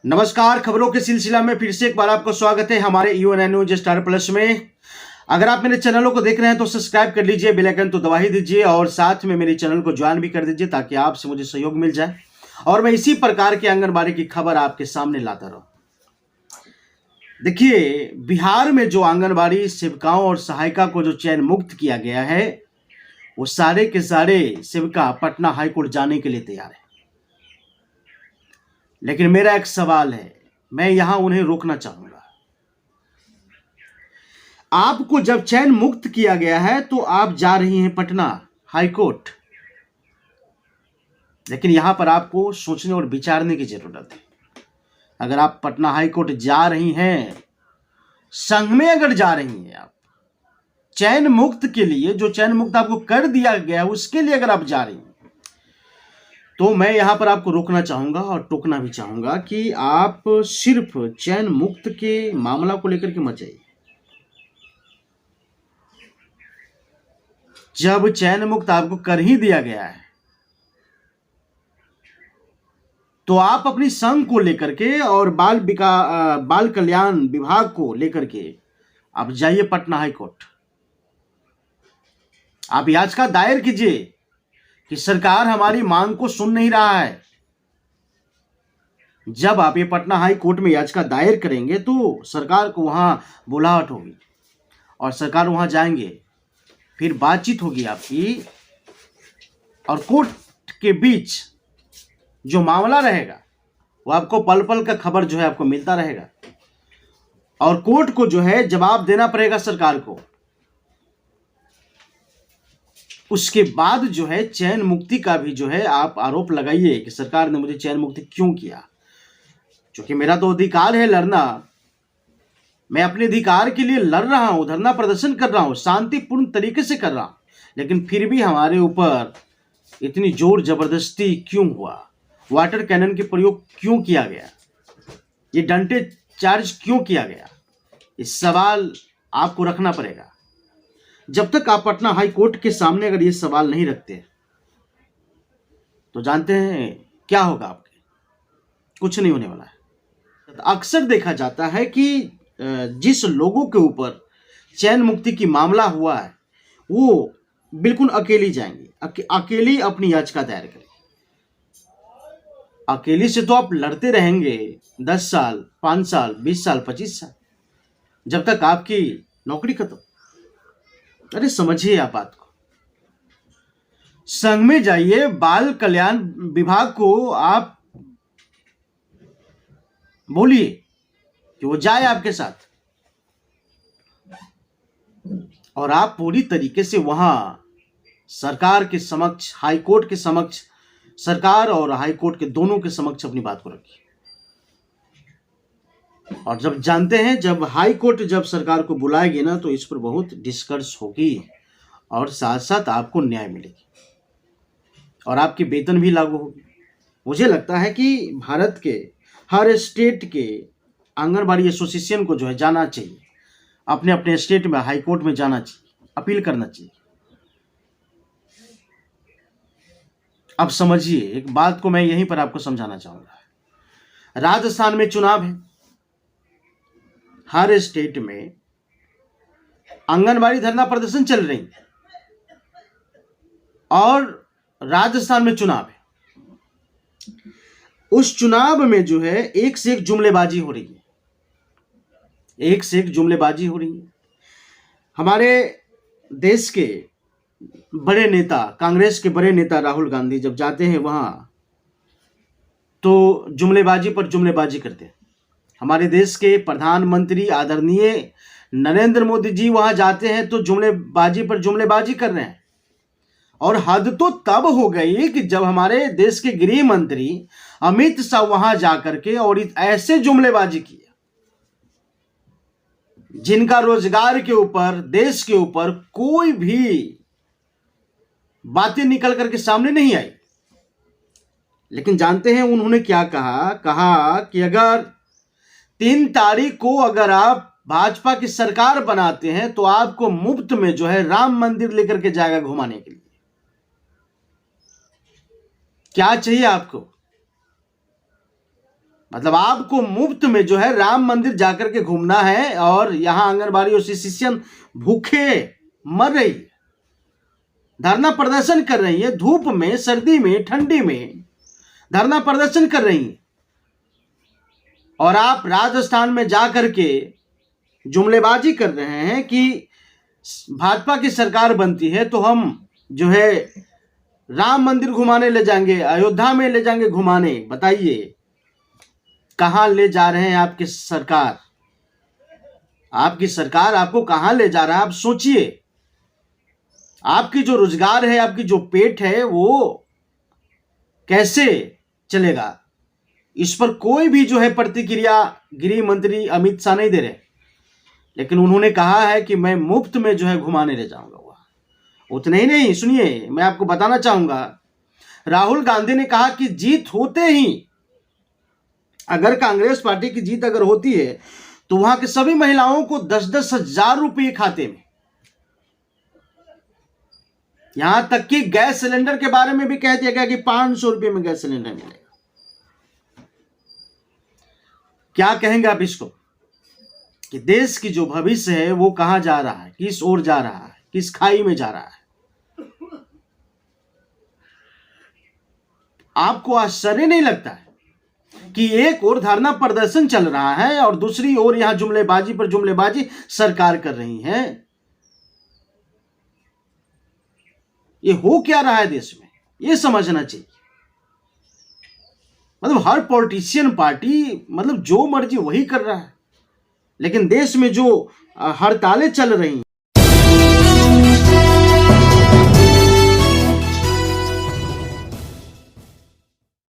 नमस्कार। खबरों के सिलसिला में फिर से एक बार आपको स्वागत है हमारे यूएनएन न्यूज स्टार प्लस में। अगर आप मेरे चैनलों को देख रहे हैं तो सब्सक्राइब कर लीजिए, बेल आइकन तो दबा ही दीजिए और साथ में मेरे चैनल को ज्वाइन भी कर दीजिए ताकि आपसे मुझे सहयोग मिल जाए और मैं इसी प्रकार की आंगनबाड़ी की खबर आपके सामने लाता रहूं। देखिए, बिहार में जो आंगनबाड़ी सेविकाओं और सहायिका को जो चयन मुक्त किया गया है, वो सारे के सारे सेविका पटना हाईकोर्ट जाने के लिए तैयार है। लेकिन मेरा एक सवाल है, मैं यहां उन्हें रोकना चाहूंगा। आपको जब चयन मुक्त किया गया है तो आप जा रही हैं पटना हाईकोर्ट, लेकिन यहां पर आपको सोचने और विचारने की जरूरत है। अगर आप पटना हाईकोर्ट जा रही हैं, संघ में अगर जा रही हैं, आप चयन मुक्त के लिए, जो चयन मुक्त आपको कर दिया गया उसके लिए अगर आप जा रही हैं, तो मैं यहां पर आपको रोकना चाहूंगा और टोकना भी चाहूंगा कि आप सिर्फ चयन मुक्त के मामला को लेकर के मत जाइए। जब चयन मुक्त आपको कर ही दिया गया है तो आप अपनी संघ को लेकर के और बाल कल्याण विभाग को लेकर के आप जाइए पटना हाईकोर्ट। आप याचिका दायर कीजिए कि सरकार हमारी मांग को सुन नहीं रहा है। जब आप ये पटना हाई कोर्ट में याचिका दायर करेंगे तो सरकार को वहां बुलाहट होगी और सरकार वहां जाएंगे, फिर बातचीत होगी आपकी और कोर्ट के बीच जो मामला रहेगा वो आपको पल पल का खबर जो है आपको मिलता रहेगा और कोर्ट को जो है जवाब देना पड़ेगा सरकार को। उसके बाद जो है चयन मुक्ति का भी जो है आप आरोप लगाइए कि सरकार ने मुझे चयन मुक्ति क्यों किया। क्योंकि मेरा तो अधिकार है लड़ना, मैं अपने अधिकार के लिए लड़ रहा हूं, धरना प्रदर्शन कर रहा हूं, शांतिपूर्ण तरीके से कर रहा हूं, लेकिन फिर भी हमारे ऊपर इतनी जोर जबरदस्ती क्यों हुआ, वाटर कैनन के प्रयोग क्यों किया गया, ये डंटे चार्ज क्यों किया गया, इस सवाल आपको रखना पड़ेगा। जब तक आप पटना हाई कोर्ट के सामने अगर ये सवाल नहीं रखते तो जानते हैं क्या होगा, आपके कुछ नहीं होने वाला है। अक्सर देखा जाता है कि जिस लोगों के ऊपर चयन मुक्ति की मामला हुआ है वो बिल्कुल अकेली जाएंगी, अकेली अपनी याचिका दायर करेंगे। अकेली से तो आप लड़ते रहेंगे 10 साल, 5 साल, 20 साल, 25 साल, जब तक आपकी नौकरी खत्म। अरे समझिए आप बात को, संघ में जाइए, बाल कल्याण विभाग को आप बोलिए कि वो जाए आपके साथ और आप पूरी तरीके से वहां सरकार के समक्ष, हाईकोर्ट के समक्ष, सरकार और हाईकोर्ट के दोनों के समक्ष अपनी बात को रखिए। और जब जानते हैं, जब हाई कोर्ट जब सरकार को बुलाएगी ना तो इस पर बहुत डिस्कस होगी और साथ साथ आपको न्याय मिलेगी और आपकी वेतन भी लागू होगी। मुझे लगता है कि भारत के हर स्टेट के आंगनबाड़ी एसोसिएशन को जो है जाना चाहिए, अपने अपने स्टेट में हाई कोर्ट में जाना चाहिए, अपील करना चाहिए। अब समझिए, एक बात को मैं यहीं पर आपको समझाना चाहूंगा। राजस्थान में चुनाव है, हर स्टेट में आंगनबाड़ी धरना प्रदर्शन चल रही है और राजस्थान में चुनाव है। उस चुनाव में जो है एक से एक जुमलेबाजी हो रही है, एक से एक जुमलेबाजी हो रही है। हमारे देश के बड़े नेता, कांग्रेस के बड़े नेता राहुल गांधी जब जाते हैं वहां तो जुमलेबाजी पर जुमलेबाजी करते हैं। हमारे देश के प्रधानमंत्री आदरणीय नरेंद्र मोदी जी वहां जाते हैं तो जुमलेबाजी पर जुमलेबाजी कर रहे हैं। और हद तो तब हो गई कि जब हमारे देश के गृह मंत्री अमित शाह वहां जाकर के और ऐसे जुमलेबाजी किया जिनका रोजगार के ऊपर, देश के ऊपर कोई भी बातें निकल करके सामने नहीं आई। लेकिन जानते हैं उन्होंने क्या कहा कि अगर 3 तारीख को अगर आप भाजपा की सरकार बनाते हैं तो आपको मुफ्त में जो है राम मंदिर लेकर के जाएगा घुमाने के लिए। क्या चाहिए आपको? मतलब आपको मुफ्त में जो है राम मंदिर जाकर के घूमना है और यहां आंगनबाड़ी और शिष्यन भूखे मर रही है, धरना प्रदर्शन कर रही है, धूप में, सर्दी में, ठंडी में धरना प्रदर्शन कर रही है, और आप राजस्थान में जाकर के जुमलेबाजी कर रहे हैं कि भाजपा की सरकार बनती है तो हम जो है राम मंदिर घुमाने ले जाएंगे, अयोध्या में ले जाएंगे घुमाने। बताइए कहां ले जा रहे हैं आपकी सरकार? आपकी सरकार आपको कहां ले जा रहा है? आप सोचिए, आपकी जो रोजगार है, आपकी जो पेट है, वो कैसे चलेगा? इस पर कोई भी जो है प्रतिक्रिया गृह मंत्री अमित शाह नहीं दे रहे, लेकिन उन्होंने कहा है कि मैं मुफ्त में जो है घुमाने ले जाऊंगा। वहां उतना ही नहीं, सुनिए मैं आपको बताना चाहूंगा, राहुल गांधी ने कहा कि जीत होते ही, अगर कांग्रेस पार्टी की जीत अगर होती है तो वहां के सभी महिलाओं को 10-10 हजार रुपये खाते में, यहां तक कि गैस सिलेंडर के बारे में भी कह दिया गया कि 500 रुपये में गैस सिलेंडर मिलेगा। क्या कहेंगे आप इसको कि देश की जो भविष्य है वो कहां जा रहा है, किस ओर जा रहा है, किस खाई में जा रहा है? आपको आश्चर्य नहीं लगता है कि एक ओर धरना प्रदर्शन चल रहा है और दूसरी ओर यहां जुमलेबाजी पर जुमलेबाजी सरकार कर रही है? ये हो क्या रहा है देश में, ये समझना चाहिए। मतलब हर पॉलिटिशियन पार्टी मतलब जो मर्जी वही कर रहा है, लेकिन देश में जो हड़तालें चल रही हैं